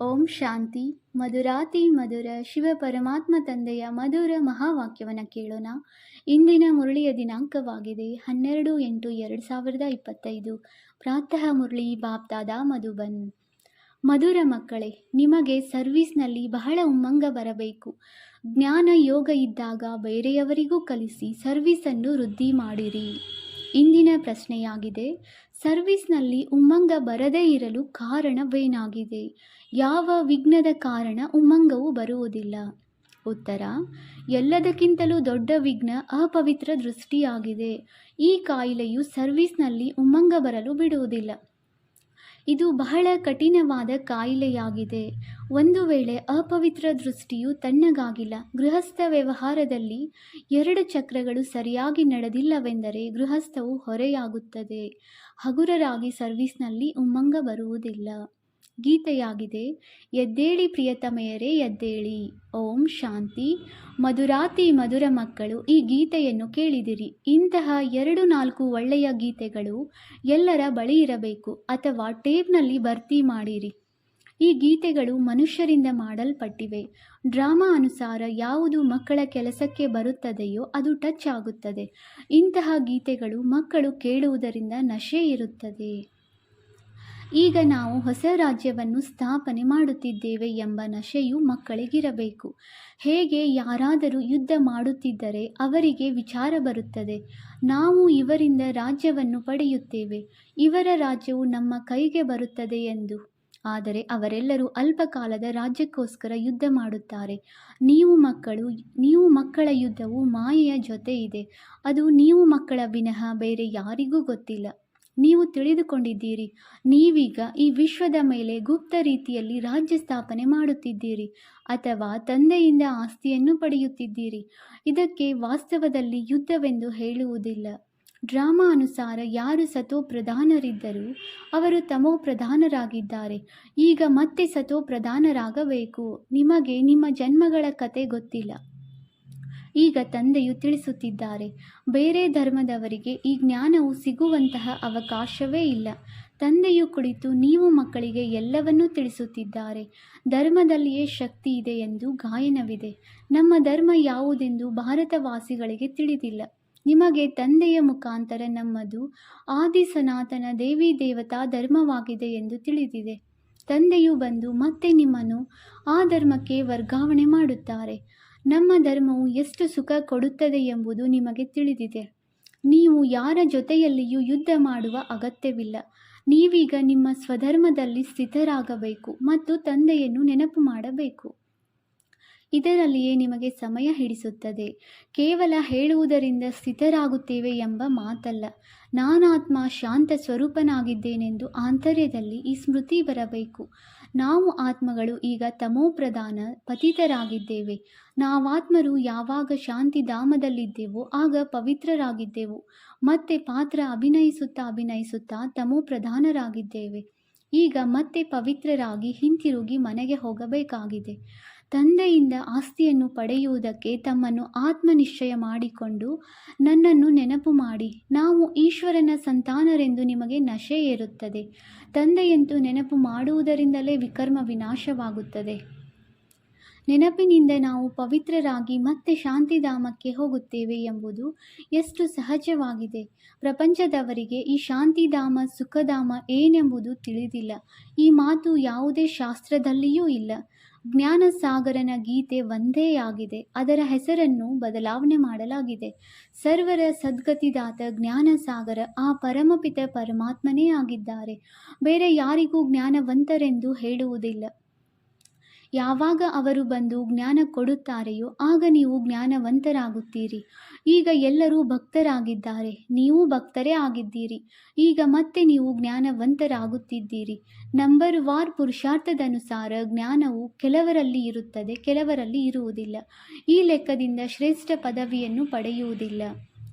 ಓಂ ಶಾಂತಿ. ಮಧುರಾತಿ ಮಧುರ ಶಿವ ಪರಮಾತ್ಮ ತಂದೆಯ ಮಧುರ ಮಹಾವಾಕ್ಯವನ್ನು ಕೇಳೋಣ. ಇಂದಿನ ಮುರಳಿಯ ದಿನಾಂಕವಾಗಿದೆ 12/8/2025. ಪ್ರಾತಃ ಮುರಳಿ ಬಾಪ್ದಾದ ಮಧುಬನ್. ಮಧುರ ಮಕ್ಕಳೇ, ನಿಮಗೆ ಸರ್ವಿಸ್ನಲ್ಲಿ ಬಹಳ ಉಮ್ಮಂಗ ಬರಬೇಕು. ಜ್ಞಾನ ಯೋಗ ಇದ್ದಾಗ ಬೇರೆಯವರಿಗೂ ಕಲಿಸಿ ಸರ್ವಿಸನ್ನು ವೃದ್ಧಿ ಮಾಡಿರಿ. ಇಂದಿನ ಪ್ರಶ್ನೆಯಾಗಿದೆ, ಸರ್ವಿಸ್ನಲ್ಲಿ ಉಮ್ಮಂಗ ಬರದೇ ಇರಲು ಕಾರಣವೇನಾಗಿದೆ? ಯಾವ ವಿಘ್ನದ ಕಾರಣ ಉಮ್ಮಂಗವು ಬರುವುದಿಲ್ಲ? ಉತ್ತರ: ಎಲ್ಲದಕ್ಕಿಂತಲೂ ದೊಡ್ಡ ವಿಘ್ನ ಅಪವಿತ್ರ ದೃಷ್ಟಿಯಾಗಿದೆ. ಈ ಕಾಯಿಲೆಯು ಸರ್ವಿಸ್ನಲ್ಲಿ ಉಮ್ಮಂಗ ಬರಲು ಬಿಡುವುದಿಲ್ಲ. ಇದು ಬಹಳ ಕಠಿಣವಾದ ಕಾಯಿಲೆಯಾಗಿದೆ. ಒಂದು ವೇಳೆ ಅಪವಿತ್ರ ದೃಷ್ಟಿಯು ತಣ್ಣಗಾಗಿಲ್ಲ, ಗೃಹಸ್ಥ ವ್ಯವಹಾರದಲ್ಲಿ 2 ಚಕ್ರಗಳು ಸರಿಯಾಗಿ ನಡೆದಿಲ್ಲವೆಂದರೆ ಗೃಹಸ್ಥವು ಹೊರೆಯಾಗುತ್ತದೆ. ಹಗುರರಾಗಿ ಸರ್ವಿಸ್ನಲ್ಲಿ ಉಮ್ಮಂಗ ಬರುವುದಿಲ್ಲ. ಗೀತೆಯಾಗಿದೆ, ಎದ್ದೇಳಿ ಪ್ರಿಯತಮೆಯರೇ ಎದ್ದೇಳಿ. ಓಂ ಶಾಂತಿ. ಮಧುರಾತಿ ಮಧುರ ಮಕ್ಕಳು, ಈ ಗೀತೆಯನ್ನು ಕೇಳಿದಿರಿ. ಇಂತಹ 2-4 ಒಳ್ಳೆಯ ಗೀತೆಗಳು ಎಲ್ಲರ ಬಳಿ ಇರಬೇಕು, ಅಥವಾ ಟೇಪ್ನಲ್ಲಿ ಭರ್ತಿ ಮಾಡಿರಿ. ಈ ಗೀತೆಗಳು ಮನುಷ್ಯರಿಂದ ಮಾಡಲ್ಪಟ್ಟಿವೆ. ಡ್ರಾಮಾ ಅನುಸಾರ ಯಾವುದು ಮಕ್ಕಳ ಕೆಲಸಕ್ಕೆ ಬರುತ್ತದೆಯೋ ಅದು ಟಚ್ ಆಗುತ್ತದೆ. ಇಂತಹ ಗೀತೆಗಳು ಮಕ್ಕಳು ಕೇಳುವುದರಿಂದ ನಶೆ ಇರುತ್ತದೆ. ಈಗ ನಾವು ಹೊಸ ರಾಜ್ಯವನ್ನು ಸ್ಥಾಪನೆ ಮಾಡುತ್ತಿದ್ದೇವೆ ಎಂಬ ನಶೆಯು ಮಕ್ಕಳಿಗಿರಬೇಕು. ಹೇಗೆ ಯಾರಾದರೂ ಯುದ್ಧ ಮಾಡುತ್ತಿದ್ದರೆ ಅವರಿಗೆ ವಿಚಾರ ಬರುತ್ತದೆ, ನಾವು ಇವರಿಂದ ರಾಜ್ಯವನ್ನು ಪಡೆಯುತ್ತೇವೆ, ಇವರ ರಾಜ್ಯವು ನಮ್ಮ ಕೈಗೆ ಬರುತ್ತದೆ ಎಂದು. ಆದರೆ ಅವರೆಲ್ಲರೂ ಅಲ್ಪಕಾಲದ ರಾಜ್ಯಕ್ಕೋಸ್ಕರ ಯುದ್ಧ ಮಾಡುತ್ತಾರೆ. ನೀವು ಮಕ್ಕಳ ಯುದ್ಧವು ಮಾಯೆಯ ಜೊತೆ ಇದೆ. ಅದು ನೀವು ಮಕ್ಕಳ ವಿನಃ ಬೇರೆ ಯಾರಿಗೂ ಗೊತ್ತಿಲ್ಲ. ನೀವು ತಿಳಿದುಕೊಂಡಿದ್ದೀರಿ, ನೀವೀಗ ಈ ವಿಶ್ವದ ಮೇಲೆ ಗುಪ್ತ ರೀತಿಯಲ್ಲಿ ರಾಜ್ಯ ಸ್ಥಾಪನೆ ಮಾಡುತ್ತಿದ್ದೀರಿ, ಅಥವಾ ತಂದೆಯಿಂದ ಆಸ್ತಿಯನ್ನು ಪಡೆಯುತ್ತಿದ್ದೀರಿ. ಇದಕ್ಕೆ ವಾಸ್ತವದಲ್ಲಿ ಯುದ್ಧವೆಂದು ಹೇಳುವುದಿಲ್ಲ. ಡ್ರಾಮಾ ಅನುಸಾರ ಯಾರು ಸತೋ ಪ್ರಧಾನರಿದ್ದರೂ ಅವರು ತಮೋ ಪ್ರಧಾನರಾಗಿದ್ದಾರೆ. ಈಗ ಮತ್ತೆ ಸತೋ ಪ್ರಧಾನರಾಗಬೇಕು. ನಿಮಗೆ ನಿಮ್ಮ ಜನ್ಮಗಳ ಕತೆ ಗೊತ್ತಿಲ್ಲ. ಈಗ ತಂದೆಯು ತಿಳಿಸುತ್ತಿದ್ದಾರೆ, ಬೇರೆ ಧರ್ಮದವರಿಗೆ ಈ ಜ್ಞಾನವು ಸಿಗುವಂತಹ ಅವಕಾಶವೇ ಇಲ್ಲ. ತಂದೆಯು ಕುಳಿತು ನೀವು ಮಕ್ಕಳಿಗೆ ಎಲ್ಲವನ್ನೂ ತಿಳಿಸುತ್ತಿದ್ದಾರೆ. ಧರ್ಮದಲ್ಲಿಯೇ ಶಕ್ತಿ ಇದೆ ಎಂದು ಗಾಯನವಿದೆ. ನಮ್ಮ ಧರ್ಮ ಯಾವುದೆಂದು ಭಾರತವಾಸಿಗಳಿಗೆ ತಿಳಿದಿಲ್ಲ. ನಿಮಗೆ ತಂದೆಯ ಮುಖಾಂತರ ನಮ್ಮದು ಆದಿ ಸನಾತನ ದೇವಿ ದೇವತಾ ಧರ್ಮವಾಗಿದೆ ಎಂದು ತಿಳಿದಿದೆ. ತಂದೆಯು ಬಂದು ಮತ್ತೆ ನಿಮ್ಮನ್ನು ಆ ಧರ್ಮಕ್ಕೆ ವರ್ಗಾವಣೆ ಮಾಡುತ್ತಾರೆ. ನಮ್ಮ ಧರ್ಮವು ಎಷ್ಟು ಸುಖ ಕೊಡುತ್ತದೆ ಎಂಬುದು ನಿಮಗೆ ತಿಳಿದಿದೆ. ನೀವು ಯಾರ ಜೊತೆಯಲ್ಲಿಯೂ ಯುದ್ಧ ಮಾಡುವ ಅಗತ್ಯವಿಲ್ಲ. ನೀವೀಗ ನಿಮ್ಮ ಸ್ವಧರ್ಮದಲ್ಲಿ ಸ್ಥಿತರಾಗಬೇಕು ಮತ್ತು ತಂದೆಯನ್ನು ನೆನಪು ಮಾಡಬೇಕು. ಇದರಲ್ಲಿಯೇ ನಿಮಗೆ ಸಮಯ ಹಿಡಿಸುತ್ತದೆ. ಕೇವಲ ಹೇಳುವುದರಿಂದ ಸ್ಥಿತರಾಗುತ್ತೇವೆ ಎಂಬ ಮಾತಲ್ಲ. ನಾನಾತ್ಮ ಶಾಂತ ಸ್ವರೂಪನಾಗಿದ್ದೇನೆಂದು ಆಂತರ್ಯದಲ್ಲಿ ಈ ಸ್ಮೃತಿ ಬರಬೇಕು. ನಾವು ಆತ್ಮಗಳು ಈಗ ತಮೋಪ್ರಧಾನ ಪತಿತರಾಗಿದ್ದೇವೆ. ನಾವಾತ್ಮರು ಯಾವಾಗ ಶಾಂತಿಧಾಮದಲ್ಲಿದ್ದೆವೋ ಆಗ ಪವಿತ್ರರಾಗಿದ್ದೆವು. ಮತ್ತೆ ಪಾತ್ರ ಅಭಿನಯಿಸುತ್ತಾ ತಮೋಪ್ರಧಾನರಾಗಿದ್ದೇವೆ. ಈಗ ಮತ್ತೆ ಪವಿತ್ರರಾಗಿ ಹಿಂತಿರುಗಿ ಮನೆಗೆ ಹೋಗಬೇಕಾಗಿದೆ. ತಂದೆಯಿಂದ ಆಸ್ತಿಯನ್ನು ಪಡೆಯುವುದಕ್ಕೆ ತಮ್ಮನ್ನು ಆತ್ಮನಿಶ್ಚಯ ಮಾಡಿಕೊಂಡು ನನ್ನನ್ನು ನೆನಪು ಮಾಡಿ. ನಾವು ಈಶ್ವರನ ಸಂತಾನರೆಂದು ನಿಮಗೆ ನಶೆ ಏರುತ್ತದೆ. ತಂದೆಯಂತೂ ನೆನಪು ಮಾಡುವುದರಿಂದಲೇ ವಿಕರ್ಮ ವಿನಾಶವಾಗುತ್ತದೆ. ನೆನಪಿನಿಂದ ನಾವು ಪವಿತ್ರರಾಗಿ ಮತ್ತೆ ಶಾಂತಿಧಾಮಕ್ಕೆ ಹೋಗುತ್ತೇವೆ ಎಂಬುದು ಎಷ್ಟು ಸಹಜವಾಗಿದೆ. ಪ್ರಪಂಚದವರಿಗೆ ಈ ಶಾಂತಿಧಾಮ ಸುಖಧಾಮ ಏನೆಂಬುದು ತಿಳಿದಿಲ್ಲ. ಈ ಮಾತು ಯಾವುದೇ ಶಾಸ್ತ್ರದಲ್ಲಿಯೂ ಇಲ್ಲ. ಜ್ಞಾನಸಾಗರನ ಗೀತೆ ಒಂದೇ ಆಗಿದೆ. ಅದರ ಹೆಸರನ್ನು ಬದಲಾವಣೆ ಮಾಡಲಾಗಿದೆ. ಸರ್ವರ ಸದ್ಗತಿದಾತ ಜ್ಞಾನಸಾಗರ ಆ ಪರಮಪಿತ ಪರಮಾತ್ಮನೇ ಆಗಿದ್ದಾರೆ. ಬೇರೆ ಯಾರಿಗೂ ಜ್ಞಾನವಂತರೆಂದು ಹೇಳುವುದಿಲ್ಲ. ಯಾವಾಗ ಅವರು ಬಂದು ಜ್ಞಾನ ಕೊಡುತ್ತಾರೆಯೋ ಆಗ ನೀವು ಜ್ಞಾನವಂತರಾಗುತ್ತೀರಿ. ಈಗ ಎಲ್ಲರೂ ಭಕ್ತರಾಗಿದ್ದಾರೆ, ನೀವು ಭಕ್ತರೇ ಆಗಿದ್ದೀರಿ. ಈಗ ಮತ್ತೆ ನೀವು ಜ್ಞಾನವಂತರಾಗುತ್ತಿದ್ದೀರಿ. ನಂಬರ್ ವಾರ್ ಪುರುಷಾರ್ಥದನುಸಾರ ಜ್ಞಾನವು ಕೆಲವರಲ್ಲಿ ಇರುತ್ತದೆ, ಕೆಲವರಲ್ಲಿ ಇರುವುದಿಲ್ಲ. ಈ ಲೆಕ್ಕದಿಂದ ಶ್ರೇಷ್ಠ ಪದವಿಯನ್ನು ಪಡೆಯುವುದಿಲ್ಲ.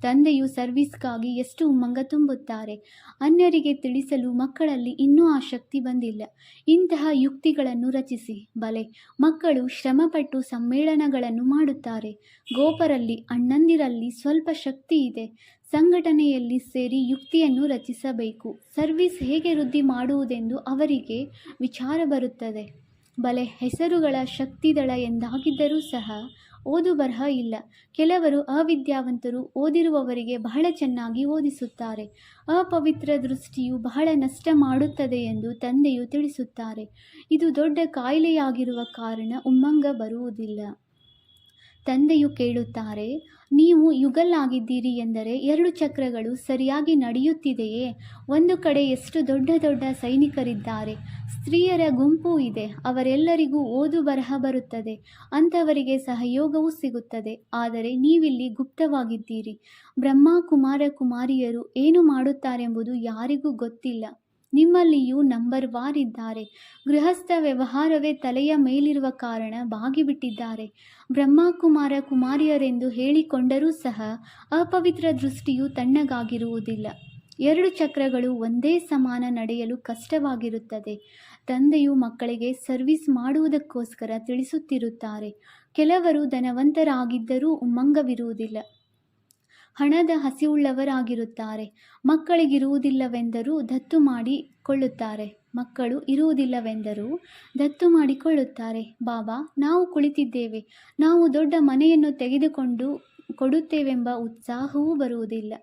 ತಂದೆಯು ಸರ್ವಿಸ್ಗಾಗಿ ಎಷ್ಟು ಉಮ್ಮಂಗ ತುಂಬುತ್ತಾರೆ. ಅನ್ಯರಿಗೆ ತಿಳಿಸಲು ಮಕ್ಕಳಲ್ಲಿ ಇನ್ನೂ ಆ ಶಕ್ತಿ ಬಂದಿಲ್ಲ. ಇಂತಹ ಯುಕ್ತಿಗಳನ್ನು ರಚಿಸಿ. ಬಲೆ, ಮಕ್ಕಳು ಶ್ರಮಪಟ್ಟು ಸಮ್ಮೇಳನಗಳನ್ನು ಮಾಡುತ್ತಾರೆ. ಗೋಪರಲ್ಲಿ ಅಣ್ಣಂದಿರಲ್ಲಿ ಸ್ವಲ್ಪ ಶಕ್ತಿ ಇದೆ. ಸಂಘಟನೆಯಲ್ಲಿ ಸೇರಿ ಯುಕ್ತಿಯನ್ನು ರಚಿಸಬೇಕು. ಸರ್ವಿಸ್ ಹೇಗೆ ವೃದ್ಧಿ ಮಾಡುವುದೆಂದು ಅವರಿಗೆ ವಿಚಾರ ಬರುತ್ತದೆ. ಬಲೆ ಹೆಸರುಗಳ ಶಕ್ತಿದಳ ಎಂದಾಗಿದ್ದರೂ ಸಹ ಓದು ಬರಹ ಇಲ್ಲ. ಕೆಲವರು ಅವಿದ್ಯಾವಂತರು ಓದಿರುವವರಿಗೆ ಬಹಳ ಚೆನ್ನಾಗಿ ಓದಿಸುತ್ತಾರೆ. ಅಪವಿತ್ರ ದೃಷ್ಟಿಯು ಬಹಳ ನಷ್ಟ ಮಾಡುತ್ತದೆ ಎಂದು ತಂದೆಯು ತಿಳಿಸುತ್ತಾರೆ. ಇದು ದೊಡ್ಡ ಕಾಯಿಲೆಯಾಗಿರುವ ಕಾರಣ ಉಮ್ಮಂಗ ಬರುವುದಿಲ್ಲ. ತಂದೆಯು ಕೇಳುತ್ತಾರೆ, ನೀವು ಯುಗಲ್ ಆಗಿದ್ದೀರಿ ಎಂದರೆ 2 ಚಕ್ರಗಳು ಸರಿಯಾಗಿ ನಡೆಯುತ್ತಿದೆಯೇ? ಒಂದು ಕಡೆ ಎಷ್ಟು ದೊಡ್ಡ ದೊಡ್ಡ ಸೈನಿಕರಿದ್ದಾರೆ. ಸ್ತ್ರೀಯರ ಗುಂಪು ಇದೆ. ಅವರೆಲ್ಲರಿಗೂ ಓದು ಬರಹ ಬರುತ್ತದೆ. ಅಂಥವರಿಗೆ ಸಹಯೋಗವೂ ಸಿಗುತ್ತದೆ. ಆದರೆ ನೀವಿಲ್ಲಿ ಗುಪ್ತವಾಗಿದ್ದೀರಿ. ಬ್ರಹ್ಮ ಕುಮಾರ ಕುಮಾರಿಯರು ಏನು ಮಾಡುತ್ತಾರೆಂಬುದು ಯಾರಿಗೂ ಗೊತ್ತಿಲ್ಲ. ನಿಮ್ಮಲ್ಲಿಯೂ ನಂಬರ್ ವಾರ್ ಇದ್ದಾರೆ. ಗೃಹಸ್ಥ ವ್ಯವಹಾರವೇ ತಲೆಯ ಮೇಲಿರುವ ಕಾರಣ ಬಾಗಿಬಿಟ್ಟಿದ್ದಾರೆ. ಬ್ರಹ್ಮ ಕುಮಾರ ಕುಮಾರಿಯರೆಂದು ಹೇಳಿಕೊಂಡರೂ ಸಹ ಅಪವಿತ್ರ ದೃಷ್ಟಿಯು ತಣ್ಣಗಾಗಿರುವುದಿಲ್ಲ. 2 ಚಕ್ರಗಳು ಒಂದೇ ಸಮಾನ ನಡೆಯಲು ಕಷ್ಟವಾಗಿರುತ್ತದೆ. ತಂದೆಯು ಮಕ್ಕಳಿಗೆ ಸರ್ವಿಸ್ ಮಾಡುವುದಕ್ಕೋಸ್ಕರ ತಿಳಿಸುತ್ತಿರುತ್ತಾರೆ. ಕೆಲವರು ಧನವಂತರಾಗಿದ್ದರೂ ಉಮ್ಮಂಗವಿರುವುದಿಲ್ಲ. ಹಣದ ಹಸಿವುಳ್ಳವರಾಗಿರುತ್ತಾರೆ. ಮಕ್ಕಳಿಗಿರುವುದಿಲ್ಲವೆಂದರೂ ದತ್ತು ಮಾಡಿಕೊಳ್ಳುತ್ತಾರೆ. ಮಕ್ಕಳು ಇರುವುದಿಲ್ಲವೆಂದರೂ ದತ್ತು ಮಾಡಿಕೊಳ್ಳುತ್ತಾರೆ. ಬಾಬಾ, ನಾವು ಕುಳಿತಿದ್ದೇವೆ, ನಾವು ದೊಡ್ಡ ಮನೆಯನ್ನು ತೆಗೆದುಕೊಂಡು ಕೊಡುತ್ತೇವೆಂಬ ಉತ್ಸಾಹವೂ ಬರುವುದಿಲ್ಲ.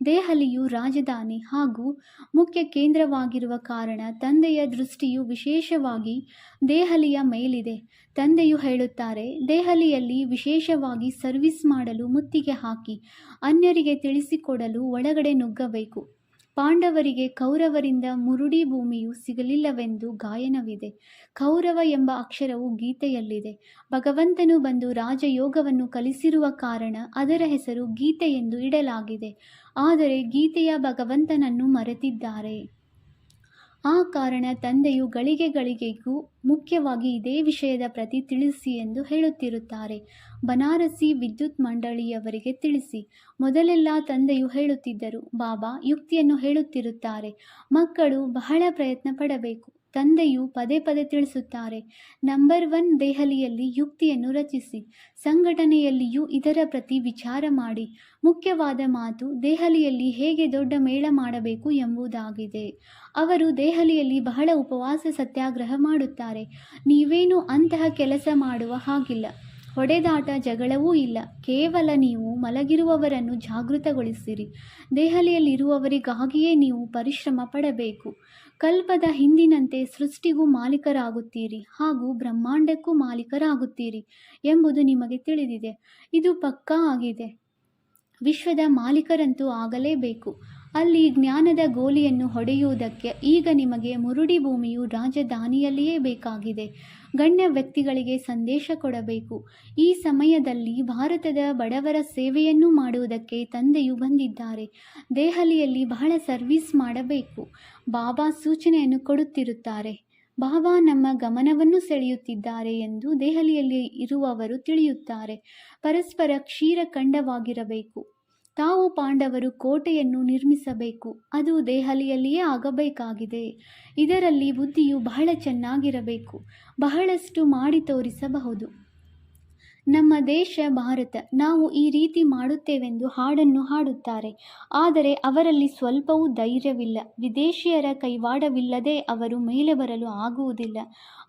ದೆಹಲಿಯು ರಾಜಧಾನಿ ಹಾಗೂ ಮುಖ್ಯ ಕೇಂದ್ರವಾಗಿರುವ ಕಾರಣ ತಂದೆಯ ದೃಷ್ಟಿಯು ವಿಶೇಷವಾಗಿ ದೆಹಲಿಯ ಮೇಲಿದೆ. ತಂದೆಯು ಹೇಳುತ್ತಾರೆ, ದೆಹಲಿಯಲ್ಲಿ ವಿಶೇಷವಾಗಿ ಸರ್ವಿಸ್ ಮಾಡಲು ಮುತ್ತಿಗೆ ಹಾಕಿ ಅನ್ಯರಿಗೆ ತಿಳಿಸಿಕೊಡಲು ಒಳಗಡೆ ನುಗ್ಗಬೇಕು. ಪಾಂಡವರಿಗೆ ಕೌರವರಿಂದ ಮುರುಡಿ ಭೂಮಿಯು ಸಿಗಲಿಲ್ಲವೆಂದು ಗಾಯನವಿದೆ. ಕೌರವ ಎಂಬ ಅಕ್ಷರವು ಗೀತೆಯಲ್ಲಿದೆ. ಭಗವಂತನು ಬಂದು ರಾಜಯೋಗವನ್ನು ಕಲಿಸಿರುವ ಕಾರಣ ಅದರ ಹೆಸರು ಗೀತೆ ಎಂದು ಇಡಲಾಗಿದೆ. ಆದರೆ ಗೀತೆಯ ಭಗವಂತನನ್ನು ಮರೆತಿದ್ದಾರೆ. ಆ ಕಾರಣ ತಂದೆಯು ಗಳಿಗೆ ಗಳಿಗೆಗೂ ಮುಖ್ಯವಾಗಿ ಇದೇ ವಿಷಯದ ಪ್ರತಿ ತಿಳಿಸಿ ಎಂದು ಹೇಳುತ್ತಿರುತ್ತಾರೆ. ಬನಾರಸಿ ವಿದ್ಯುತ್ ಮಂಡಳಿಯವರಿಗೆ ತಿಳಿಸಿ. ಮೊದಲೆಲ್ಲ ತಂದೆಯು ಹೇಳುತ್ತಿದ್ದರು. ಬಾಬಾ ಯುಕ್ತಿಯನ್ನು ಹೇಳುತ್ತಿರುತ್ತಾರೆ. ಮಕ್ಕಳು ಬಹಳ ಪ್ರಯತ್ನ ಪಡಬೇಕು. ತಂದೆಯು ಪದೇ ಪದೇ ತಿಳಿಸುತ್ತಾರೆ. ನಂಬರ್ 1 ದೆಹಲಿಯಲ್ಲಿ ಯುಕ್ತಿಯನ್ನು ರಚಿಸಿ. ಸಂಘಟನೆಯಲ್ಲಿಯೂ ಇದರ ಪ್ರತಿ ವಿಚಾರ ಮಾಡಿ. ಮುಖ್ಯವಾದ ಮಾತು ದೆಹಲಿಯಲ್ಲಿ ಹೇಗೆ ದೊಡ್ಡ ಮೇಳ ಮಾಡಬೇಕು ಎಂಬುದಾಗಿದೆ. ಅವರು ದೆಹಲಿಯಲ್ಲಿ ಬಹಳ ಉಪವಾಸ ಸತ್ಯಾಗ್ರಹ ಮಾಡುತ್ತಾರೆ. ನೀವೇನು ಅಂತಹ ಕೆಲಸ ಮಾಡುವ ಹಾಗಿಲ್ಲ. ಹೊಡೆದಾಟ ಜಗಳವೂ ಇಲ್ಲ. ಕೇವಲ ನೀವು ಮಲಗಿರುವವರನ್ನು ಜಾಗೃತಗೊಳಿಸಿರಿ. ದೆಹಲಿಯಲ್ಲಿರುವವರಿಗಾಗಿಯೇ ನೀವು ಪರಿಶ್ರಮ ಪಡಬೇಕು. ಕಲ್ಪದ ಹಿಂದಿನಂತೆ ಸೃಷ್ಟಿಗೂ ಮಾಲೀಕರಾಗುತ್ತೀರಿ ಹಾಗೂ ಬ್ರಹ್ಮಾಂಡಕ್ಕೂ ಮಾಲೀಕರಾಗುತ್ತೀರಿ ಎಂಬುದು ನಿಮಗೆ ತಿಳಿದಿದೆ. ಇದು ಪಕ್ಕಾ ಆಗಿದೆ. ವಿಶ್ವದ ಮಾಲೀಕರಂತೂ ಆಗಲೇಬೇಕು. ಅಲ್ಲಿ ಜ್ಞಾನದ ಗೋಲಿಯನ್ನು ಹೊಡೆಯುವುದಕ್ಕೆ ಈಗ ನಿಮಗೆ ಮುರುಡಿ ಭೂಮಿಯು ರಾಜಧಾನಿಯಲ್ಲಿಯೇ ಬೇಕಾಗಿದೆ. ಗಣ್ಯ ವ್ಯಕ್ತಿಗಳಿಗೆ ಸಂದೇಶ ಕೊಡಬೇಕು. ಈ ಸಮಯದಲ್ಲಿ ಭಾರತದ ಬಡವರ ಸೇವೆಯನ್ನು ಮಾಡುವುದಕ್ಕೆ ತಂದೆಯು ಬಂದಿದ್ದಾರೆ. ದೆಹಲಿಯಲ್ಲಿ ಬಹಳ ಸರ್ವಿಸ್ ಮಾಡಬೇಕು. ಬಾಬಾ ಸೂಚನೆಯನ್ನು ಕೊಡುತ್ತಿರುತ್ತಾರೆ. ಬಾಬಾ ನಮ್ಮ ಗಮನವನ್ನು ಸೆಳೆಯುತ್ತಿದ್ದಾರೆ ಎಂದು ದೆಹಲಿಯಲ್ಲಿ ಇರುವವರು ತಿಳಿಯುತ್ತಾರೆ. ಪರಸ್ಪರ ಕ್ಷೀರಖಂಡವಾಗಿರಬೇಕು. ತಾವು ಪಾಂಡವರು ಕೋಟೆಯನ್ನು ನಿರ್ಮಿಸಬೇಕು. ಅದು ದೆಹಲಿಯಲ್ಲಿಯೇ ಆಗಬೇಕಾಗಿದೆ. ಇದರಲ್ಲಿ ಬುದ್ಧಿಯು ಬಹಳ ಚೆನ್ನಾಗಿರಬೇಕು. ಬಹಳಷ್ಟು ಮಾಡಿ ತೋರಿಸಬಹುದು. ನಮ್ಮ ದೇಶ ಭಾರತ, ನಾವು ಈ ರೀತಿ ಮಾಡುತ್ತೇವೆಂದು ಹಾಡನ್ನು ಹಾಡುತ್ತಾರೆ. ಆದರೆ ಅವರಲ್ಲಿ ಸ್ವಲ್ಪವೂ ಧೈರ್ಯವಿಲ್ಲ. ವಿದೇಶಿಯರ ಕೈವಾಡವಿಲ್ಲದೆ ಅವರು ಮೇಲೆ ಬರಲು ಆಗುವುದಿಲ್ಲ.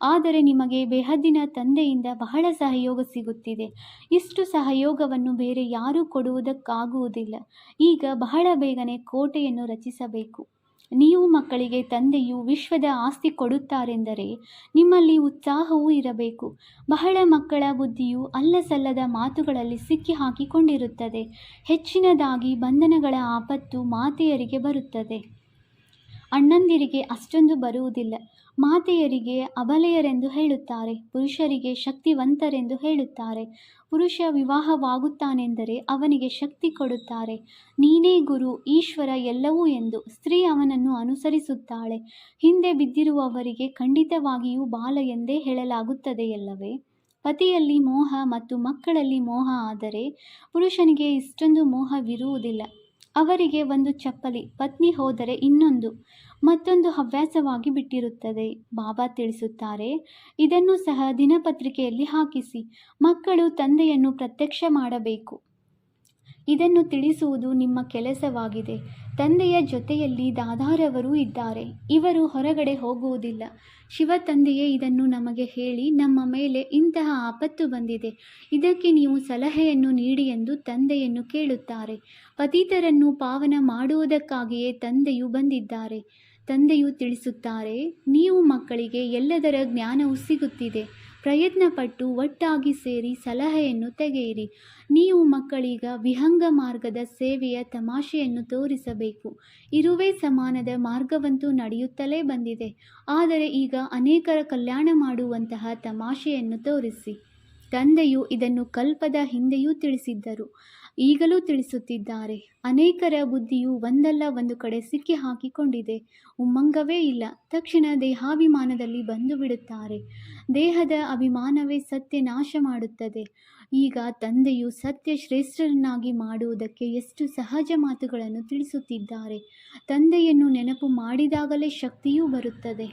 ಆದರೆ ನಿಮಗೆ ಬೆಹದ್ದಿನ ತಂದೆಯಿಂದ ಬಹಳ ಸಹಯೋಗ ಸಿಗುತ್ತಿದೆ. ಇಷ್ಟು ಸಹಯೋಗವನ್ನು ಬೇರೆ ಯಾರೂ ಕೊಡುವುದಕ್ಕಾಗುವುದಿಲ್ಲ. ಈಗ ಬಹಳ ಬೇಗನೆ ಕೋಟೆಯನ್ನು ರಚಿಸಬೇಕು. ನೀವು ಮಕ್ಕಳಿಗೆ ತಂದೆಯು ವಿಶ್ವದ ಆಸ್ತಿ ಕೊಡುತ್ತಾರೆಂದರೆ ನಿಮ್ಮಲ್ಲಿ ಉತ್ಸಾಹವೂ ಇರಬೇಕು. ಬಹಳ ಮಕ್ಕಳ ಬುದ್ಧಿಯು ಅಲ್ಲಸಲ್ಲದ ಮಾತುಗಳಲ್ಲಿ ಸಿಕ್ಕಿ ಹಾಕಿಕೊಂಡಿರುತ್ತದೆ. ಹೆಚ್ಚಿನದಾಗಿ ಬಂಧನಗಳ ಆಪತ್ತು ಮಾತೆಯರಿಗೆ ಬರುತ್ತದೆ. ಅಣ್ಣಂದಿರಿಗೆ ಅಷ್ಟೊಂದು ಬರುವುದಿಲ್ಲ. ಮಾತೆಯರಿಗೆ ಅಬಲೆಯರೆಂದು ಹೇಳುತ್ತಾರೆ. ಪುರುಷರಿಗೆ ಶಕ್ತಿವಂತರೆಂದು ಹೇಳುತ್ತಾರೆ. ಪುರುಷ ವಿವಾಹವಾಗುತ್ತಾನೆಂದರೆ ಅವನಿಗೆ ಶಕ್ತಿ ಕೊಡುತ್ತಾರೆ. ನೀನೇ ಗುರು, ಈಶ್ವರ, ಎಲ್ಲವೂ ಎಂದು. ಸ್ತ್ರೀ ಅವನನ್ನು ಅನುಸರಿಸುತ್ತಾಳೆ. ಹಿಂದೆ ಬಿದ್ದಿರುವವರಿಗೆ ಖಂಡಿತವಾಗಿಯೂ ಬಾಲ ಎಂದೇ ಹೇಳಲಾಗುತ್ತದೆಯಲ್ಲವೇ? ಪತಿಯಲ್ಲಿ ಮೋಹ ಮತ್ತು ಮಕ್ಕಳಲ್ಲಿ ಮೋಹ ಆದರೆ ಪುರುಷನಿಗೆ ಇಷ್ಟೊಂದು ಮೋಹವಿರುವುದಿಲ್ಲ. ಅವರಿಗೆ ಒಂದು ಚಪ್ಪಲಿ, ಪತ್ನಿ ಹೋದರೆ ಇನ್ನೊಂದು, ಮತ್ತೊಂದು ಹವ್ಯಾಸವಾಗಿ ಬಿಟ್ಟಿರುತ್ತದೆ. ಬಾಬಾ ತಿಳಿಸುತ್ತಾರೆ, ಇದನ್ನು ಸಹ ದಿನಪತ್ರಿಕೆಯಲ್ಲಿ ಹಾಕಿಸಿ. ಮಕ್ಕಳು ತಂದೆಯನ್ನು ಪ್ರತ್ಯಕ್ಷ ಮಾಡಬೇಕು. ಇದನ್ನು ತಿಳಿಸುವುದು ನಿಮ್ಮ ಕೆಲಸವಾಗಿದೆ. ತಂದೆಯ ಜೊತೆಯಲ್ಲಿ ದಾದಾರವರು ಇದ್ದಾರೆ. ಇವರು ಹೊರಗಡೆ ಹೋಗುವುದಿಲ್ಲ. ಶಿವ ತಂದೆಯೇ ಇದನ್ನು ನಮಗೆ ಹೇಳಿ ನಮ್ಮ ಮೇಲೆ ಇಂತಹ ಆಪತ್ತು ಬಂದಿದೆ, ಇದಕ್ಕೆ ನೀವು ಸಲಹೆಯನ್ನು ನೀಡಿ ಎಂದು ತಂದೆಯನ್ನು ಕೇಳುತ್ತಾರೆ. ಪತಿತರನ್ನು ಪಾವನ ಮಾಡುವುದಕ್ಕಾಗಿಯೇ ತಂದೆಯು ಬಂದಿದ್ದಾರೆ. ತಂದೆಯು ತಿಳಿಸುತ್ತಾರೆ, ನೀವು ಮಕ್ಕಳಿಗೆ ಎಲ್ಲದರ ಜ್ಞಾನವು ಸಿಗುತ್ತಿದೆ. ಪ್ರಯತ್ನಪಟ್ಟು ಒಟ್ಟಾಗಿ ಸೇರಿ ಸಲಹೆಯನ್ನು ತೆಗೆಯಿರಿ. ನೀವು ಮಕ್ಕಳೀಗ ವಿಹಂಗ ಮಾರ್ಗದ ಸೇವೆಯ ತಮಾಷೆಯನ್ನು ತೋರಿಸಬೇಕು. ಇರುವೆ ಸಮಾನದ ಮಾರ್ಗವಂತೂ ನಡೆಯುತ್ತಲೇ ಬಂದಿದೆ, ಆದರೆ ಈಗ ಅನೇಕರ ಕಲ್ಯಾಣ ಮಾಡುವಂತಹ ತಮಾಷೆಯನ್ನು ತೋರಿಸಿ. ತಂದೆಯು ಇದನ್ನು ಕಲ್ಪದ ಹಿಂದೆಯೂ ತಿಳಿಸಿದ್ದರು, ಈಗಲೂ ತಿಳಿಸುತ್ತಿದ್ದಾರೆ. ಅನೇಕರ ಬುದ್ಧಿಯು ಒಂದಲ್ಲ ಒಂದು ಕಡೆ ಸಿಕ್ಕಿ ಹಾಕಿಕೊಂಡಿದೆ. ಉಮ್ಮಂಗವೇ ಇಲ್ಲ. ತಕ್ಷಣ ದೇಹಾಭಿಮಾನದಲ್ಲಿ ಬಂದು ಬಿಡುತ್ತಾರೆ. ದೇಹದ ಅಭಿಮಾನವೇ ಸತ್ಯ ನಾಶ ಮಾಡುತ್ತದೆ. ಈಗ ತಂದೆಯು ಸತ್ಯ ಶ್ರೇಷ್ಠರನ್ನಾಗಿ ಮಾಡುವುದಕ್ಕೆ ಎಷ್ಟು ಸಹಜ ಮಾತುಗಳನ್ನು ತಿಳಿಸುತ್ತಿದ್ದಾರೆ. ತಂದೆಯನ್ನು ನೆನಪು ಮಾಡಿದಾಗಲೇ ಶಕ್ತಿಯೂ ಬರುತ್ತದೆ,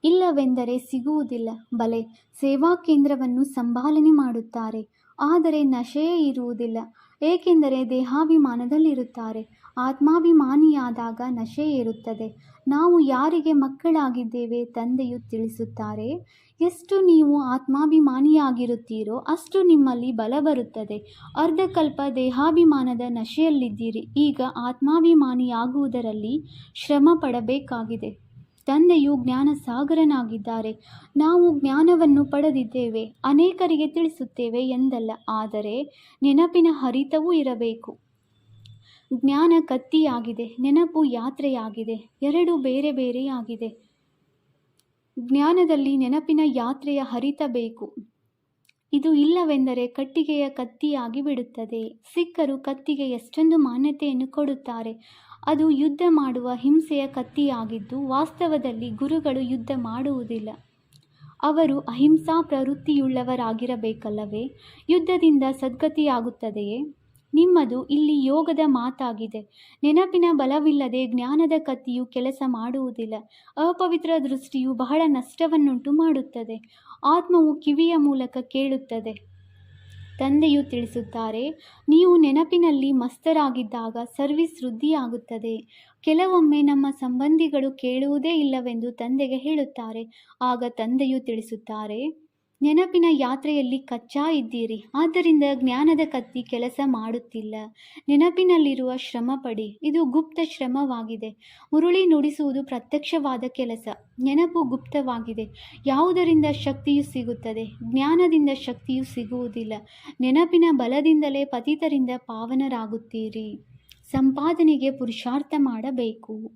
ಇಲ್ಲವೆಂದರೆ ಸಿಗುವುದಿಲ್ಲ. ಬಲೆ ಸೇವಾ ಕೇಂದ್ರವನ್ನು ಸಂಭಾಲನೆ ಮಾಡುತ್ತಾರೆ, ಆದರೆ ನಶೆಯೇ ಇರುವುದಿಲ್ಲ, ಏಕೆಂದರೆ ದೇಹಾಭಿಮಾನದಲ್ಲಿರುತ್ತಾರೆ. ಆತ್ಮಾಭಿಮಾನಿಯಾದಾಗ ನಶೆ ಇರುತ್ತದೆ. ನಾವು ಯಾರಿಗೆ ಮಕ್ಕಳಾಗಿದ್ದೇವೆ? ತಂದೆಯು ತಿಳಿಸುತ್ತಾರೆ, ಎಷ್ಟು ನೀವು ಆತ್ಮಾಭಿಮಾನಿಯಾಗಿರುತ್ತೀರೋ ಅಷ್ಟು ನಿಮ್ಮಲ್ಲಿ ಬಲ ಬರುತ್ತದೆ. ಅರ್ಧಕಲ್ಪ ದೇಹಾಭಿಮಾನದ ನಶೆಯಲ್ಲಿದ್ದೀರಿ, ಈಗ ಆತ್ಮಾಭಿಮಾನಿಯಾಗುವುದರಲ್ಲಿ ಶ್ರಮ ಪಡಬೇಕಾಗಿದೆ. ತಂದೆಯು ಜ್ಞಾನ ಸಾಗರನಾಗಿದ್ದಾರೆ. ನಾವು ಜ್ಞಾನವನ್ನು ಪಡೆದಿದ್ದೇವೆ, ಅನೇಕರಿಗೆ ತಿಳಿಸುತ್ತೇವೆ ಎಂದಲ್ಲ, ಆದರೆ ನೆನಪಿನ ಹರಿತವೂ ಇರಬೇಕು. ಜ್ಞಾನ ಕತ್ತಿಯಾಗಿದೆ, ನೆನಪು ಯಾತ್ರೆಯಾಗಿದೆ, ಎರಡು ಬೇರೆ ಬೇರೆಯಾಗಿದೆ. ಜ್ಞಾನದಲ್ಲಿ ನೆನಪಿನ ಯಾತ್ರೆಯ ಹರಿತ ಬೇಕು. ಇದು ಇಲ್ಲವೆಂದರೆ ಕಟ್ಟಿಗೆಯ ಕತ್ತಿಯಾಗಿ ಬಿಡುತ್ತದೆ. ಸಿಖ್ಖರು ಕತ್ತಿಗೆ ಎಷ್ಟೊಂದು ಮಾನ್ಯತೆಯನ್ನು ಕೊಡುತ್ತಾರೆ. ಅದು ಯುದ್ಧ ಮಾಡುವ ಹಿಂಸೆಯ ಕತ್ತಿಯಾಗಿದ್ದು, ವಾಸ್ತವದಲ್ಲಿ ಗುರುಗಳು ಯುದ್ಧ ಮಾಡುವುದಿಲ್ಲ. ಅವರು ಅಹಿಂಸಾ ಪ್ರವೃತ್ತಿಯುಳ್ಳವರಾಗಿರಬೇಕಲ್ಲವೇ? ಯುದ್ಧದಿಂದ ಸದ್ಗತಿಯಾಗುತ್ತದೆಯೇ? ನಿಮ್ಮದು ಇಲ್ಲಿ ಯೋಗದ ಮಾತಾಗಿದೆ. ನೆನಪಿನ ಬಲವಿಲ್ಲದೆ ಜ್ಞಾನದ ಕತ್ತಿಯು ಕೆಲಸ ಮಾಡುವುದಿಲ್ಲ. ಅಪವಿತ್ರ ದೃಷ್ಟಿಯು ಬಹಳ ನಷ್ಟವನ್ನುಂಟು ಮಾಡುತ್ತದೆ. ಆತ್ಮವು ಕಿವಿಯ ಮೂಲಕ ಕೇಳುತ್ತದೆ. ತಂದೆಯು ತಿಳಿಸುತ್ತಾರೆ, ನೀವು ನೆನಪಿನಲ್ಲಿ ಮಸ್ತರಾಗಿದ್ದಾಗ ಸರ್ವಿಸ್ ವೃದ್ಧಿಯಾಗುತ್ತದೆ. ಕೆಲವೊಮ್ಮೆ ನಮ್ಮ ಸಂಬಂಧಿಗಳು ಕೇಳುವುದೇ ಇಲ್ಲವೆಂದು ತಂದೆಗೆ ಹೇಳುತ್ತಾರೆ. ಆಗ ತಂದೆಯು ತಿಳಿಸುತ್ತಾರೆ, ನೆನಪಿನ ಯಾತ್ರೆಯಲ್ಲಿ ಕಚ್ಚಾ ಇದ್ದೀರಿ, ಆದ್ದರಿಂದ ಜ್ಞಾನದ ಕತ್ತಿ ಕೆಲಸ ಮಾಡುತ್ತಿಲ್ಲ. ನೆನಪಿನಲ್ಲಿರುವ ಶ್ರಮ ಪಡಿ, ಇದು ಗುಪ್ತ ಶ್ರಮವಾಗಿದೆ. ಮುರುಳಿ ನುಡಿಸುವುದು ಪ್ರತ್ಯಕ್ಷವಾದ ಕೆಲಸ. ನೆನಪು ಗುಪ್ತವಾಗಿದೆ. ಯಾವುದರಿಂದ ಶಕ್ತಿಯು ಸಿಗುತ್ತದೆ? ಜ್ಞಾನದಿಂದ ಶಕ್ತಿಯು ಸಿಗುವುದಿಲ್ಲ. ನೆನಪಿನ ಬಲದಿಂದಲೇ ಪತಿತರಿಂದ ಪಾವನರಾಗುತ್ತೀರಿ. ಸಂಪಾದನೆಗೆ ಪುರುಷಾರ್ಥ ಮಾಡಬೇಕು.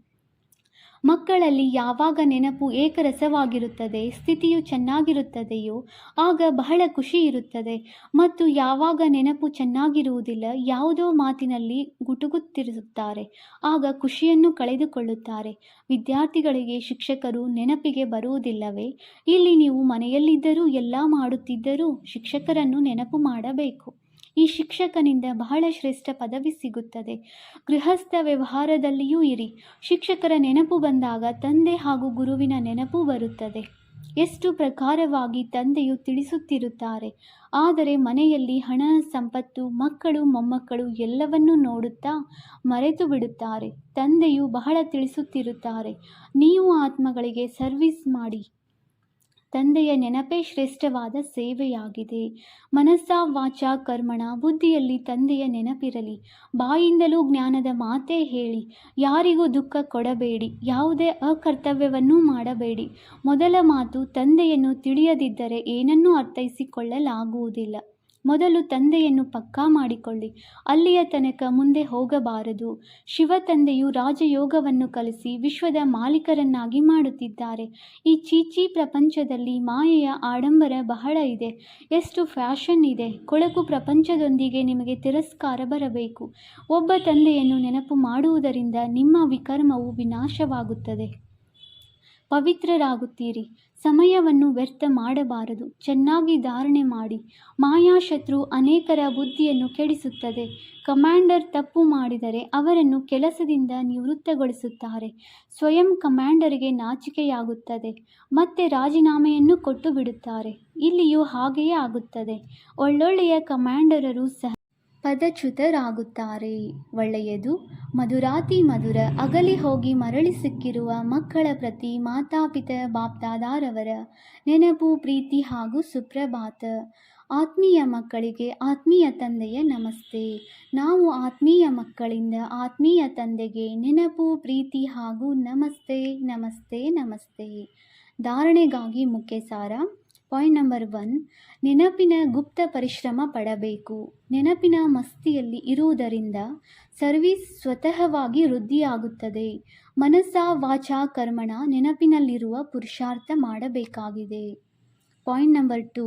ಮಕ್ಕಳಲ್ಲಿ ಯಾವಾಗ ನೆನಪು ಏಕರಸವಾಗಿರುತ್ತದೆ, ಸ್ಥಿತಿಯು ಚೆನ್ನಾಗಿರುತ್ತದೆಯೋ ಆಗ ಬಹಳ ಖುಷಿ ಇರುತ್ತದೆ. ಮತ್ತು ಯಾವಾಗ ನೆನಪು ಚೆನ್ನಾಗಿರುವುದಿಲ್ಲ, ಯಾವುದೋ ಮಾತಿನಲ್ಲಿ ಗುಟುಗುತ್ತಿರುತ್ತಾರೆ, ಆಗ ಖುಷಿಯನ್ನು ಕಳೆದುಕೊಳ್ಳುತ್ತಾರೆ. ವಿದ್ಯಾರ್ಥಿಗಳಿಗೆ ಶಿಕ್ಷಕರು ನೆನಪಿಗೆ ಬರುವುದಿಲ್ಲವೇ? ಇಲ್ಲಿ ನೀವು ಮನೆಯಲ್ಲಿದ್ದರೂ ಎಲ್ಲ ಮಾಡುತ್ತಿದ್ದರೂ ಶಿಕ್ಷಕರನ್ನು ನೆನಪು ಮಾಡಬೇಕು. ಈ ಶಿಕ್ಷಕನಿಂದ ಬಹಳ ಶ್ರೇಷ್ಠ ಪದವಿ ಸಿಗುತ್ತದೆ. ಗೃಹಸ್ಥ ವ್ಯವಹಾರದಲ್ಲಿಯೂ ಇರಿ. ಶಿಕ್ಷಕರ ನೆನಪು ಬಂದಾಗ ತಂದೆ ಹಾಗೂ ಗುರುವಿನ ನೆನಪು ಬರುತ್ತದೆ. ಎಷ್ಟು ಪ್ರಕಾರವಾಗಿ ತಂದೆಯು ತಿಳಿಸುತ್ತಿರುತ್ತಾರೆ. ಆದರೆ ಮನೆಯಲ್ಲಿ ಹಣ, ಸಂಪತ್ತು, ಮಕ್ಕಳು, ಮೊಮ್ಮಕ್ಕಳು ಎಲ್ಲವನ್ನೂ ನೋಡುತ್ತಾ ಮರೆತು ಬಿಡುತ್ತಾರೆ. ತಂದೆಯು ಬಹಳ ತಿಳಿಸುತ್ತಿರುತ್ತಾರೆ, ನೀವು ಆತ್ಮಗಳಿಗೆ ಸರ್ವಿಸ್ ಮಾಡಿ. ತಂದೆಯ ನೆನಪೇ ಶ್ರೇಷ್ಠವಾದ ಸೇವೆಯಾಗಿದೆ. ಮನಸ್ಸ ವಾಚ ಕರ್ಮಣ ಬುದ್ಧಿಯಲ್ಲಿ ತಂದೆಯ ನೆನಪಿರಲಿ. ಬಾಯಿಂದಲೂ ಜ್ಞಾನದ ಮಾತೇ ಹೇಳಿ. ಯಾರಿಗೂ ದುಃಖ ಕೊಡಬೇಡಿ, ಯಾವುದೇ ಅಕರ್ತವ್ಯವನ್ನೂ ಮಾಡಬೇಡಿ. ಮೊದಲ ಮಾತು, ತಂದೆಯನ್ನು ತಿಳಿಯದಿದ್ದರೆ ಏನನ್ನೂ ಅರ್ಥೈಸಿಕೊಳ್ಳಲಾಗುವುದಿಲ್ಲ. ಮೊದಲು ತಂದೆಯನ್ನು ಪಕ್ಕಾ ಮಾಡಿಕೊಳ್ಳಿ, ಅಲ್ಲಿಯ ತನಕ ಮುಂದೆ ಹೋಗಬಾರದು. ಶಿವ ತಂದೆಯು ರಾಜಯೋಗವನ್ನು ಕಲಿಸಿ ವಿಶ್ವದ ಮಾಲೀಕರನ್ನಾಗಿ ಮಾಡುತ್ತಿದ್ದಾರೆ. ಈ ಚೀಚಿ ಪ್ರಪಂಚದಲ್ಲಿ ಮಾಯೆಯ ಆಡಂಬರ ಬಹಳ ಇದೆ. ಎಷ್ಟು ಫ್ಯಾಷನ್ ಇದೆ. ಕೊಳಕು ಪ್ರಪಂಚದೊಂದಿಗೆ ನಿಮಗೆ ತಿರಸ್ಕಾರ ಬರಬೇಕು. ಒಬ್ಬ ತಂದೆಯನ್ನು ನೆನಪು ಮಾಡುವುದರಿಂದ ನಿಮ್ಮ ವಿಕರ್ಮವು ವಿನಾಶವಾಗುತ್ತದೆ, ಪವಿತ್ರರಾಗುತ್ತೀರಿ. ಸಮಯವನ್ನು ವ್ಯರ್ಥ ಮಾಡಬಾರದು. ಚೆನ್ನಾಗಿ ಧಾರಣೆ ಮಾಡಿ. ಮಾಯಾಶತ್ರು ಅನೇಕರ ಬುದ್ಧಿಯನ್ನು ಕೆಡಿಸುತ್ತದೆ. ಕಮಾಂಡರ್ ತಪ್ಪು ಮಾಡಿದರೆ ಅವರನ್ನು ಕೆಲಸದಿಂದ ನಿವೃತ್ತಗೊಳಿಸುತ್ತಾರೆ. ಸ್ವಯಂ ಕಮಾಂಡರಿಗೆ ನಾಚಿಕೆಯಾಗುತ್ತದೆ, ಮತ್ತೆ ರಾಜೀನಾಮೆಯನ್ನು ಕೊಟ್ಟು ಬಿಡುತ್ತಾರೆ. ಇಲ್ಲಿಯೂ ಹಾಗೆಯೇ ಆಗುತ್ತದೆ. ಒಳ್ಳೊಳ್ಳೆಯ ಕಮಾಂಡರರು ಸಹ ಪದಚ್ಯುತರಾಗುತ್ತಾರೆ. ಒಳ್ಳೆಯದು. ಮಧುರಾತಿ ಮಧುರ ಅಗಲಿ ಹೋಗಿ ಮರಳಿ ಸಿಕ್ಕಿರುವ ಮಕ್ಕಳ ಪ್ರತಿ ಮಾತಾಪಿತ ಬಾಪ್ದಾದಾರವರ ನೆನಪು, ಪ್ರೀತಿ ಹಾಗೂ ಸುಪ್ರಭಾತ. ಆತ್ಮೀಯ ಮಕ್ಕಳಿಗೆ ಆತ್ಮೀಯ ತಂದೆಯ ನಮಸ್ತೆ. ನಾವು ಆತ್ಮೀಯ ಮಕ್ಕಳಿಂದ ಆತ್ಮೀಯ ತಂದೆಗೆ ನೆನಪು, ಪ್ರೀತಿ ಹಾಗೂ ನಮಸ್ತೆ ನಮಸ್ತೆ ನಮಸ್ತೆ. ಧಾರಣೆಗಾಗಿ ಮುಖ್ಯ ಸಾರ. ಪಾಯಿಂಟ್ ನಂಬರ್ 1, ನೆನಪಿನ ಗುಪ್ತ ಪರಿಶ್ರಮ ಪಡಬೇಕು. ನೆನಪಿನ ಮಸ್ತಿಯಲ್ಲಿ ಇರುವುದರಿಂದ ಸರ್ವಿಸ್ ಸ್ವತಃವಾಗಿ ವೃದ್ಧಿಯಾಗುತ್ತದೆ. ಮನಸ್ಸ ವಾಚ ಕರ್ಮಣ ನೆನಪಿನಲ್ಲಿರುವ ಪುರುಷಾರ್ಥ ಮಾಡಬೇಕಾಗಿದೆ. ಪಾಯಿಂಟ್ ನಂಬರ್ 2,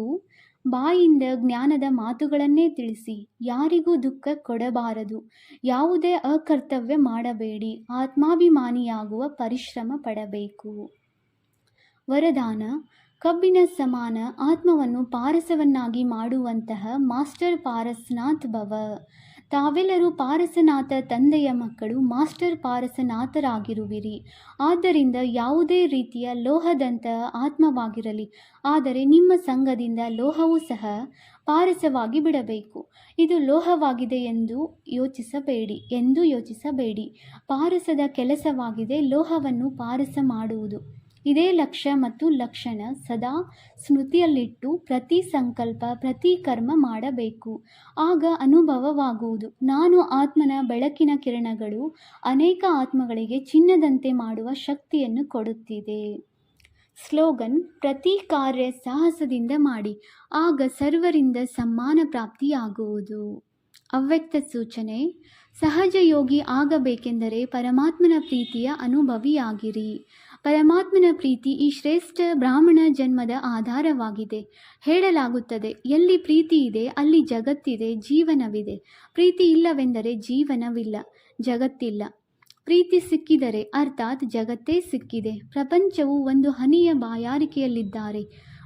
ಬಾಯಿಂದ ಜ್ಞಾನದ ಮಾತುಗಳನ್ನೇ ತಿಳಿಸಿ. ಯಾರಿಗೂ ದುಃಖ ಕೊಡಬಾರದು. ಯಾವುದೇ ಅಕರ್ತವ್ಯ ಮಾಡಬೇಡಿ. ಆತ್ಮಾಭಿಮಾನಿಯಾಗುವ ಪರಿಶ್ರಮ ಪಡಬೇಕು. ವರದಾನ: ಕಬ್ಬಿಣ ಸಮಾನ ಆತ್ಮವನ್ನು ಪಾರಸವನ್ನಾಗಿ ಮಾಡುವಂತಹ ಮಾಸ್ಟರ್ ಪಾರಸನಾಥ್ ಭವ. ತಾವೆಲ್ಲರೂ ಪಾರಸನಾಥ ತಂದೆಯ ಮಕ್ಕಳು, ಮಾಸ್ಟರ್ ಪಾರಸನಾಥರಾಗಿರುವಿರಿ. ಆದ್ದರಿಂದ ಯಾವುದೇ ರೀತಿಯ ಲೋಹದಂತಹ ಆತ್ಮವಾಗಿರಲಿ, ಆದರೆ ನಿಮ್ಮ ಸಂಘದಿಂದ ಲೋಹವೂ ಸಹ ಪಾರಸವಾಗಿ ಬಿಡಬೇಕು. ಇದು ಲೋಹವಾಗಿದೆ ಎಂದು ಯೋಚಿಸಬೇಡಿ. ಪಾರಸದ ಕೆಲಸವಾಗಿದೆ ಲೋಹವನ್ನು ಪಾರಸ ಮಾಡುವುದು. ಇದೇ ಲಕ್ಷ್ಯ ಮತ್ತು ಲಕ್ಷಣ ಸದಾ ಸ್ಮೃತಿಯಲ್ಲಿಟ್ಟು ಪ್ರತಿ ಸಂಕಲ್ಪ, ಪ್ರತಿ ಕರ್ಮ ಮಾಡಬೇಕು. ಆಗ ಅನುಭವವಾಗುವುದು. ನಾನು ಆತ್ಮನ ಬೆಳಕಿನ ಕಿರಣಗಳು ಅನೇಕ ಆತ್ಮಗಳಿಗೆ ಚಿನ್ನದಂತೆ ಮಾಡುವ ಶಕ್ತಿಯನ್ನು ಕೊಡುತ್ತಿದೆ. ಸ್ಲೋಗನ್: ಪ್ರತಿ ಕಾರ್ಯ ಸಾಹಸದಿಂದ ಮಾಡಿ, ಆಗ ಸರ್ವರಿಂದ ಸಮ್ಮಾನ ಪ್ರಾಪ್ತಿಯಾಗುವುದು. ಅವ್ಯಕ್ತ ಸೂಚನೆ: ಸಹಜ ಯೋಗಿ ಆಗಬೇಕೆಂದರೆ ಪರಮಾತ್ಮನ ಪ್ರೀತಿಯ ಅನುಭವಿಯಾಗಿರಿ. ಪರಮಾತ್ಮನ ಪ್ರೀತಿ ಈ ಶ್ರೇಷ್ಠ ಬ್ರಾಹ್ಮಣ ಜನ್ಮದ ಆಧಾರವಾಗಿದೆ. ಹೇಳಲಾಗುತ್ತದೆ, ಎಲ್ಲಿ ಪ್ರೀತಿ ಇದೆ ಅಲ್ಲಿ ಜಗತ್ತಿದೆ, ಜೀವನವಿದೆ. ಪ್ರೀತಿ ಇಲ್ಲವೆಂದರೆ ಜೀವನವಿಲ್ಲ, ಜಗತ್ತಿಲ್ಲ. ಪ್ರೀತಿ ಸಿಕ್ಕಿದರೆ ಅರ್ಥಾತ್ ಜಗತ್ತೇ ಸಿಕ್ಕಿದೆ. ಪ್ರಪಂಚವು ಒಂದು ಹನಿಯ ಬಾಯಾರಿಕೆಯಲ್ಲಿದ್ದಾರೆ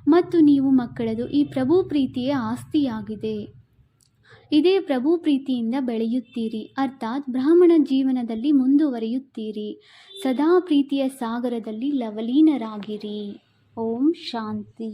ಮತ್ತು ನೀವು ಮಕ್ಕಳದು ಈ ಪ್ರಭು ಪ್ರೀತಿಯೇ ಆಸ್ತಿಯಾಗಿದೆ. ಇದೇ ಪ್ರಭು ಪ್ರೀತಿಯಿಂದ ಬೆಳೆಯುತ್ತೀರಿ, ಅರ್ಥಾತ್ ಬ್ರಾಹ್ಮಣ ಜೀವನದಲ್ಲಿ ಮುಂದುವರಿಯುತ್ತೀರಿ. ಸದಾ ಪ್ರೀತಿಯ ಸಾಗರದಲ್ಲಿ ಲವಲೀನರಾಗಿರಿ. ಓಂ ಶಾಂತಿ.